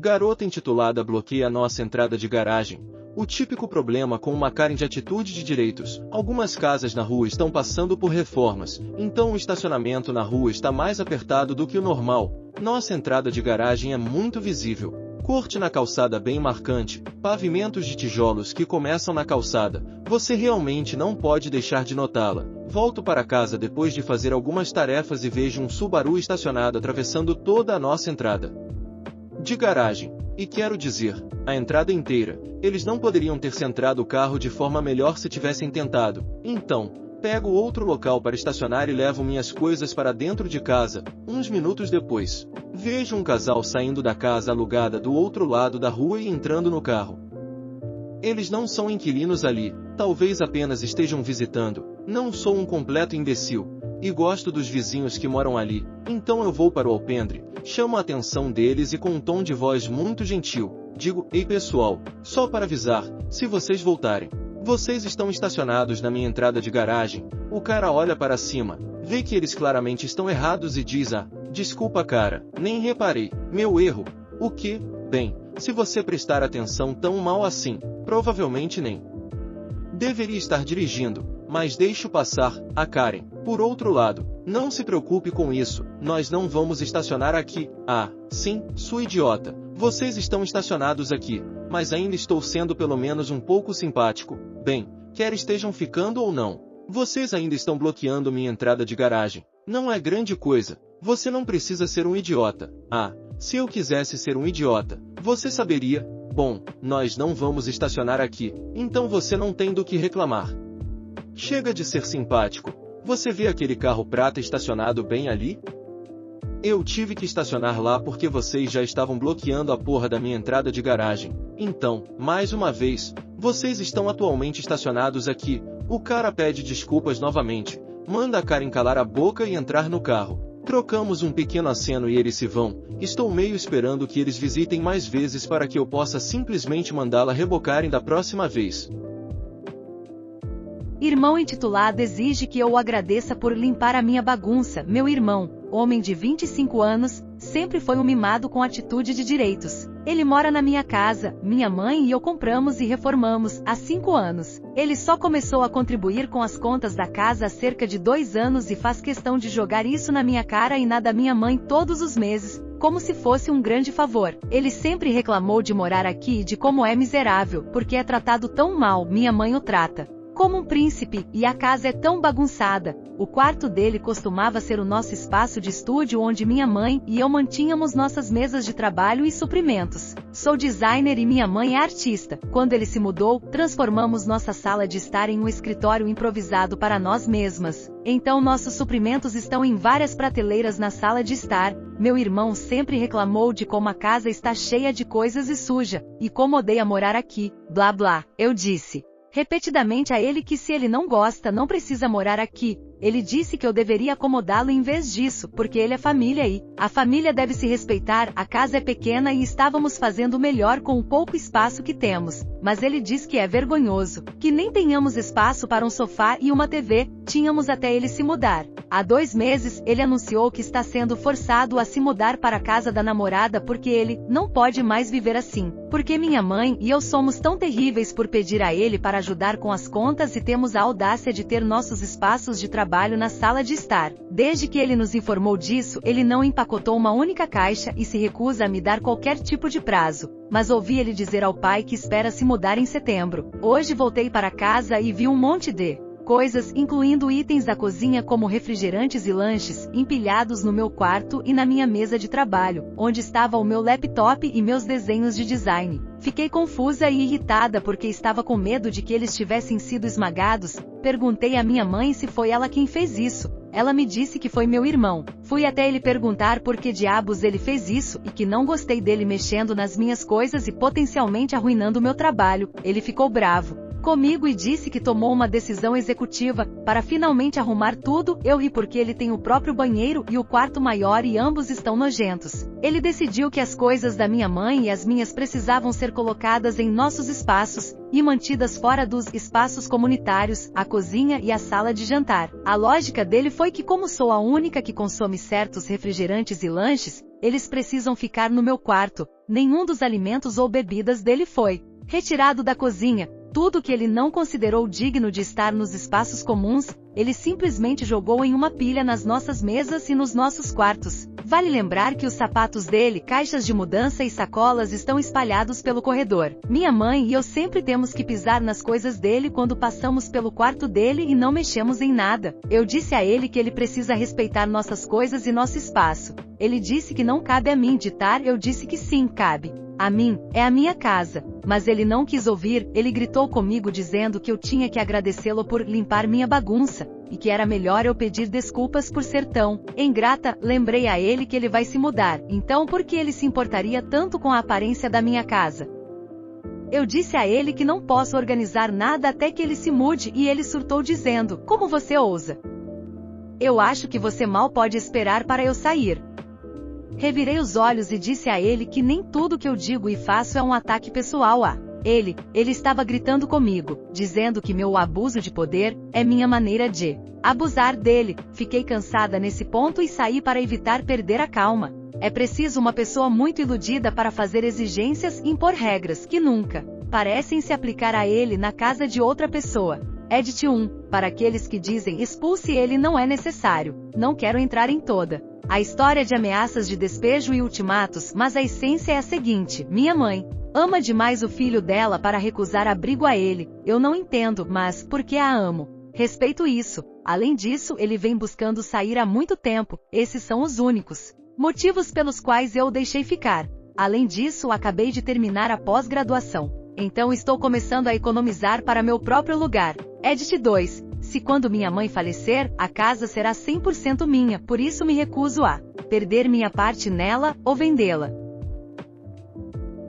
Garota intitulada bloqueia nossa entrada de garagem. O típico problema com uma Karen de atitude de direitos. Algumas casas na rua estão passando por reformas, então o estacionamento na rua está mais apertado do que o normal. Nossa entrada de garagem é muito visível. Corte na calçada bem marcante, pavimentos de tijolos que começam na calçada. Você realmente não pode deixar de notá-la. Volto para casa depois de fazer algumas tarefas e vejo um Subaru estacionado atravessando toda a nossa entrada de garagem. E quero dizer, a entrada inteira. Eles não poderiam ter centrado o carro de forma melhor se tivessem tentado. Então, pego outro local para estacionar e levo minhas coisas para dentro de casa. Uns minutos depois, vejo um casal saindo da casa alugada do outro lado da rua e entrando no carro. Eles não são inquilinos ali, talvez apenas estejam visitando. Não sou um completo imbecil. E gosto dos vizinhos que moram ali, então eu vou para o alpendre, chamo a atenção deles e com um tom de voz muito gentil, digo, ei pessoal, só para avisar, se vocês voltarem, vocês estão estacionados na minha entrada de garagem. O cara olha para cima, vê que eles claramente estão errados e diz, desculpa cara, nem reparei, meu erro. O que? Bem, se você prestar atenção tão mal assim, provavelmente nem deveria estar dirigindo, mas deixo passar, a Karen. Por outro lado, não se preocupe com isso, nós não vamos estacionar aqui. Sim, sua idiota, vocês estão estacionados aqui, mas ainda estou sendo pelo menos um pouco simpático. Bem, quer estejam ficando ou não, vocês ainda estão bloqueando minha entrada de garagem. Não é grande coisa, você não precisa ser um idiota. Se eu quisesse ser um idiota, você saberia. Bom, nós não vamos estacionar aqui, então você não tem do que reclamar. Chega de ser simpático. Você vê aquele carro prata estacionado bem ali? Eu tive que estacionar lá porque vocês já estavam bloqueando a porra da minha entrada de garagem. Então, mais uma vez, vocês estão atualmente estacionados aqui. O cara pede desculpas novamente, manda a Karen calar a boca e entrar no carro. Trocamos um pequeno aceno e eles se vão. Estou meio esperando que eles visitem mais vezes para que eu possa simplesmente mandá-la rebocarem da próxima vez. Irmão intitulado exige que eu o agradeça por limpar a minha bagunça. Meu irmão, homem de 25 anos, sempre foi um mimado com atitude de direitos. Ele mora na minha casa, minha mãe e eu compramos e reformamos, há 5 anos. Ele só começou a contribuir com as contas da casa há cerca de 2 anos e faz questão de jogar isso na minha cara e na da minha mãe todos os meses, como se fosse um grande favor. Ele sempre reclamou de morar aqui e de como é miserável, porque é tratado tão mal, minha mãe o trata como um príncipe, e a casa é tão bagunçada. O quarto dele costumava ser o nosso espaço de estúdio onde minha mãe e eu mantínhamos nossas mesas de trabalho e suprimentos. Sou designer e minha mãe é artista. Quando ele se mudou, transformamos nossa sala de estar em um escritório improvisado para nós mesmas. Então nossos suprimentos estão em várias prateleiras na sala de estar. Meu irmão sempre reclamou de como a casa está cheia de coisas e suja, e como odeia morar aqui, blá blá. Eu disse repetidamente a ele que se ele não gosta não precisa morar aqui. Ele disse que eu deveria acomodá-lo em vez disso, porque ele é família e a família deve se respeitar. A casa é pequena e estávamos fazendo o melhor com o pouco espaço que temos, mas ele diz que é vergonhoso, que nem tenhamos espaço para um sofá e uma TV, tínhamos até ele se mudar. Há 2 meses, ele anunciou que está sendo forçado a se mudar para a casa da namorada porque ele não pode mais viver assim, porque minha mãe e eu somos tão terríveis por pedir a ele para ajudar com as contas e temos a audácia de ter nossos espaços de trabalho na sala de estar. Desde que ele nos informou disso, ele não empacotou uma única caixa e se recusa a me dar qualquer tipo de prazo. Mas ouvi ele dizer ao pai que espera se mudar em setembro. Hoje voltei para casa e vi um monte de coisas, incluindo itens da cozinha como refrigerantes e lanches, empilhados no meu quarto e na minha mesa de trabalho, onde estava o meu laptop e meus desenhos de design. Fiquei confusa e irritada porque estava com medo de que eles tivessem sido esmagados. Perguntei à minha mãe se foi ela quem fez isso. Ela me disse que foi meu irmão. Fui até ele perguntar por que diabos ele fez isso e que não gostei dele mexendo nas minhas coisas e potencialmente arruinando o meu trabalho. Ele ficou bravo. comigo e disse que tomou uma decisão executiva, para finalmente arrumar tudo. Eu ri porque ele tem o próprio banheiro e o quarto maior e ambos estão nojentos. Ele decidiu que as coisas da minha mãe e as minhas precisavam ser colocadas em nossos espaços, e mantidas fora dos espaços comunitários, a cozinha e a sala de jantar. A lógica dele foi que, como sou a única que consome certos refrigerantes e lanches, eles precisam ficar no meu quarto. Nenhum dos alimentos ou bebidas dele foi retirado da cozinha. Tudo que ele não considerou digno de estar nos espaços comuns, ele simplesmente jogou em uma pilha nas nossas mesas e nos nossos quartos. Vale lembrar que os sapatos dele, caixas de mudança e sacolas estão espalhados pelo corredor. Minha mãe e eu sempre temos que pisar nas coisas dele quando passamos pelo quarto dele e não mexemos em nada. Eu disse a ele que ele precisa respeitar nossas coisas e nosso espaço. Ele disse que não cabe a mim ditar, eu disse que sim, cabe. A mim, é a minha casa. Mas ele não quis ouvir, ele gritou comigo dizendo que eu tinha que agradecê-lo por limpar minha bagunça, e que era melhor eu pedir desculpas por ser tão ingrata. Lembrei a ele que ele vai se mudar, então por que ele se importaria tanto com a aparência da minha casa? Eu disse a ele que não posso organizar nada até que ele se mude e ele surtou dizendo, como você ousa? Eu acho que você mal pode esperar para eu sair. Revirei os olhos e disse a ele que nem tudo que eu digo e faço é um ataque pessoal a ele. Ele estava gritando comigo, dizendo que meu abuso de poder é minha maneira de abusar dele. Fiquei cansada nesse ponto e saí para evitar perder a calma. É preciso uma pessoa muito iludida para fazer exigências e impor regras que nunca parecem se aplicar a ele na casa de outra pessoa. Edit 1. Para aqueles que dizem expulse ele, não é necessário. Não quero entrar em toda a história de ameaças de despejo e ultimatos, mas a essência é a seguinte: minha mãe ama demais o filho dela para recusar abrigo a ele. Eu não entendo, mas, porque a amo, respeito isso. Além disso, ele vem buscando sair há muito tempo. Esses são os únicos motivos pelos quais eu o deixei ficar. Além disso, acabei de terminar a pós-graduação. Então estou começando a economizar para meu próprio lugar. Edit 2. Se quando minha mãe falecer, a casa será 100% minha, por isso me recuso a perder minha parte nela, ou vendê-la.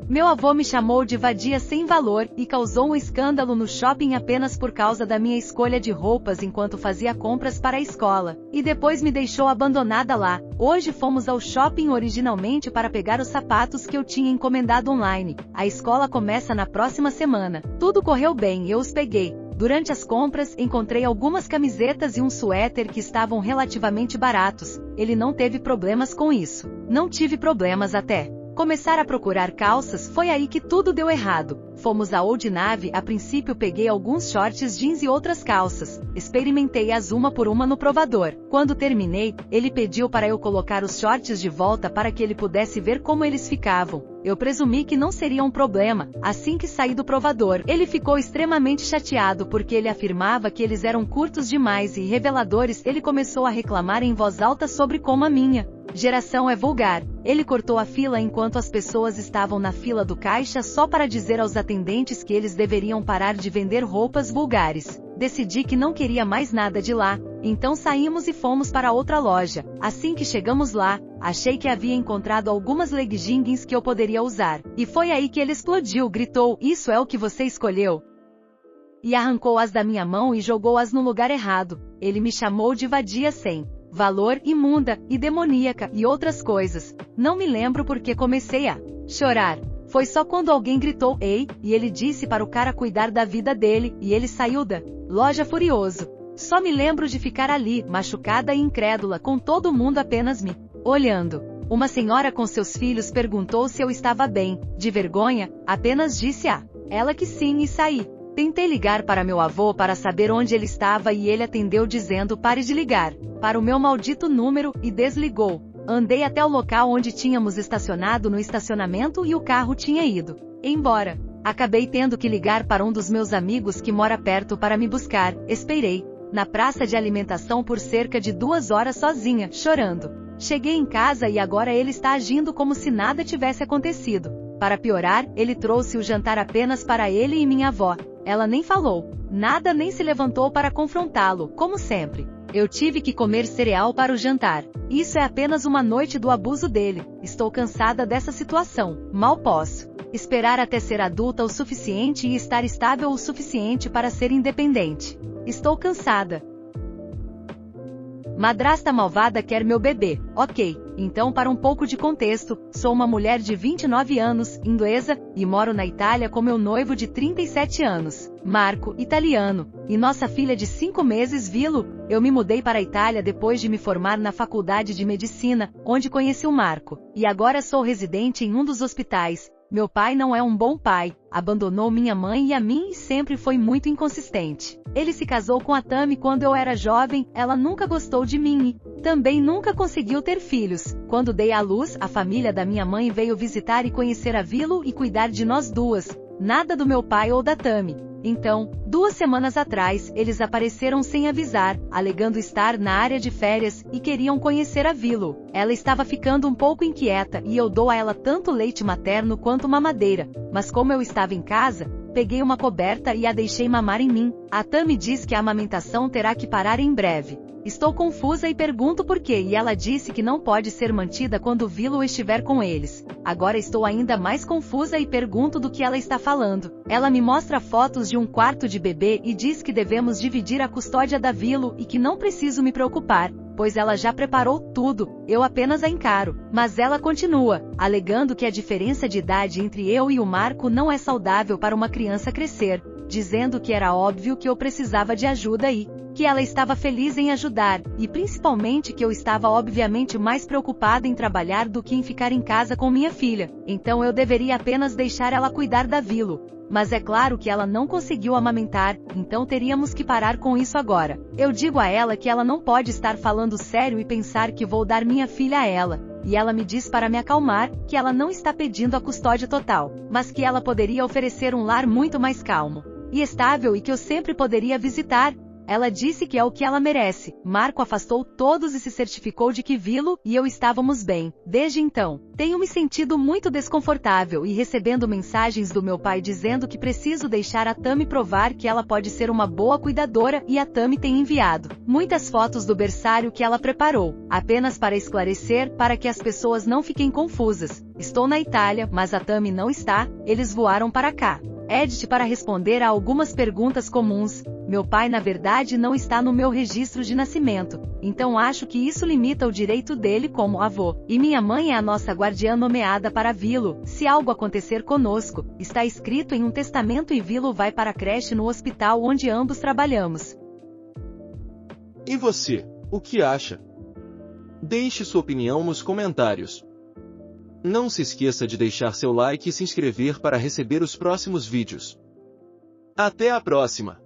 Meu avô me chamou de vadia sem valor, e causou um escândalo no shopping apenas por causa da minha escolha de roupas enquanto fazia compras para a escola, e depois me deixou abandonada lá. Hoje fomos ao shopping originalmente para pegar os sapatos que eu tinha encomendado online. A escola começa na próxima semana. Tudo correu bem e eu os peguei. Durante as compras, encontrei algumas camisetas e um suéter que estavam relativamente baratos. Ele não teve problemas com isso. Não tive problemas até começar a procurar calças. Foi aí que tudo deu errado. Fomos a Old Navy. A princípio peguei alguns shorts jeans e outras calças. Experimentei-as uma por uma no provador. Quando terminei, ele pediu para eu colocar os shorts de volta para que ele pudesse ver como eles ficavam. Eu presumi que não seria um problema. Assim que saí do provador, ele ficou extremamente chateado porque ele afirmava que eles eram curtos demais e reveladores. Ele começou a reclamar em voz alta sobre como a minha geração é vulgar. Ele cortou a fila enquanto as pessoas estavam na fila do caixa só para dizer aos atendentes que eles deveriam parar de vender roupas vulgares. Decidi que não queria mais nada de lá, então saímos e fomos para outra loja. Assim que chegamos lá, achei que havia encontrado algumas leggings que eu poderia usar. E foi aí que ele explodiu, gritou, isso é o que você escolheu? E arrancou-as da minha mão e jogou-as no lugar errado. Ele me chamou de vadia sem valor, imunda e demoníaca e outras coisas. Não me lembro porque comecei a chorar. Foi só quando alguém gritou, ei, e ele disse para o cara cuidar da vida dele, e ele saiu da loja furioso. Só me lembro de ficar ali, machucada e incrédula, com todo mundo apenas me olhando. Uma senhora com seus filhos perguntou se eu estava bem. De vergonha, apenas disse a ela que sim e saí. Tentei ligar para meu avô para saber onde ele estava e ele atendeu dizendo pare de ligar para o meu maldito número e desligou. Andei até o local onde tínhamos estacionado no estacionamento e o carro tinha ido embora. Acabei tendo que ligar para um dos meus amigos que mora perto para me buscar. Esperei na praça de alimentação por cerca de 2 horas sozinha, chorando. Cheguei em casa e agora ele está agindo como se nada tivesse acontecido. Para piorar, ele trouxe o jantar apenas para ele e minha avó. Ela nem falou nada nem se levantou para confrontá-lo, como sempre. Eu tive que comer cereal para o jantar. Isso é apenas uma noite do abuso dele. Estou cansada dessa situação. Mal posso Esperar até ser adulta o suficiente e estar estável o suficiente para ser independente. Estou cansada. Madrasta malvada quer meu bebê. Ok, então para um pouco de contexto, sou uma mulher de 29 anos, inglesa, e moro na Itália com meu noivo de 37 anos, Marco, italiano, e nossa filha de 5 meses, Vilo. Eu me mudei para a Itália depois de me formar na faculdade de medicina, onde conheci o Marco, e agora sou residente em um dos hospitais. Meu pai não é um bom pai, abandonou minha mãe e a mim e sempre foi muito inconsistente. Ele se casou com a Tami quando eu era jovem, ela nunca gostou de mim e também nunca conseguiu ter filhos. Quando dei à luz, a família da minha mãe veio visitar e conhecer a Vilo e cuidar de nós duas, nada do meu pai ou da Tami. Então, 2 semanas atrás, eles apareceram sem avisar, alegando estar na área de férias e queriam conhecer a Vilo. Ela estava ficando um pouco inquieta e eu dou a ela tanto leite materno quanto mamadeira, mas como eu estava em casa, peguei uma coberta e a deixei mamar em mim. A Tami diz que a amamentação terá que parar em breve. Estou confusa e pergunto por quê e ela disse que não pode ser mantida quando Vilo estiver com eles. Agora estou ainda mais confusa e pergunto do que ela está falando. Ela me mostra fotos de um quarto de bebê e diz que devemos dividir a custódia da Vilo e que não preciso me preocupar, pois ela já preparou tudo, eu apenas a encaro. Mas ela continua, alegando que a diferença de idade entre eu e o Marco não é saudável para uma criança crescer, dizendo que era óbvio que eu precisava de ajuda e que ela estava feliz em ajudar, e principalmente que eu estava obviamente mais preocupada em trabalhar do que em ficar em casa com minha filha, então eu deveria apenas deixar ela cuidar da Vilo. Mas é claro que ela não conseguiu amamentar, então teríamos que parar com isso agora. Eu digo a ela que ela não pode estar falando sério e pensar que vou dar minha filha a ela, e ela me diz para me acalmar, que ela não está pedindo a custódia total, mas que ela poderia oferecer um lar muito mais calmo e estável e que eu sempre poderia visitar. Ela disse que é o que ela merece. Marco afastou todos e se certificou de que Vilo e eu estávamos bem. Desde então, tenho me sentido muito desconfortável e recebendo mensagens do meu pai dizendo que preciso deixar a Tami provar que ela pode ser uma boa cuidadora e a Tami tem enviado muitas fotos do berçário que ela preparou, apenas para esclarecer, para que as pessoas não fiquem confusas. Estou na Itália, mas a Tami não está, eles voaram para cá. Edit para responder a algumas perguntas comuns. Meu pai na verdade não está no meu registro de nascimento, então acho que isso limita o direito dele como avô. E minha mãe é a nossa guardiã nomeada para Vilo. Se algo acontecer conosco, está escrito em um testamento e Vilo vai para a creche no hospital onde ambos trabalhamos. E você, o que acha? Deixe sua opinião nos comentários. Não se esqueça de deixar seu like e se inscrever para receber os próximos vídeos. Até a próxima!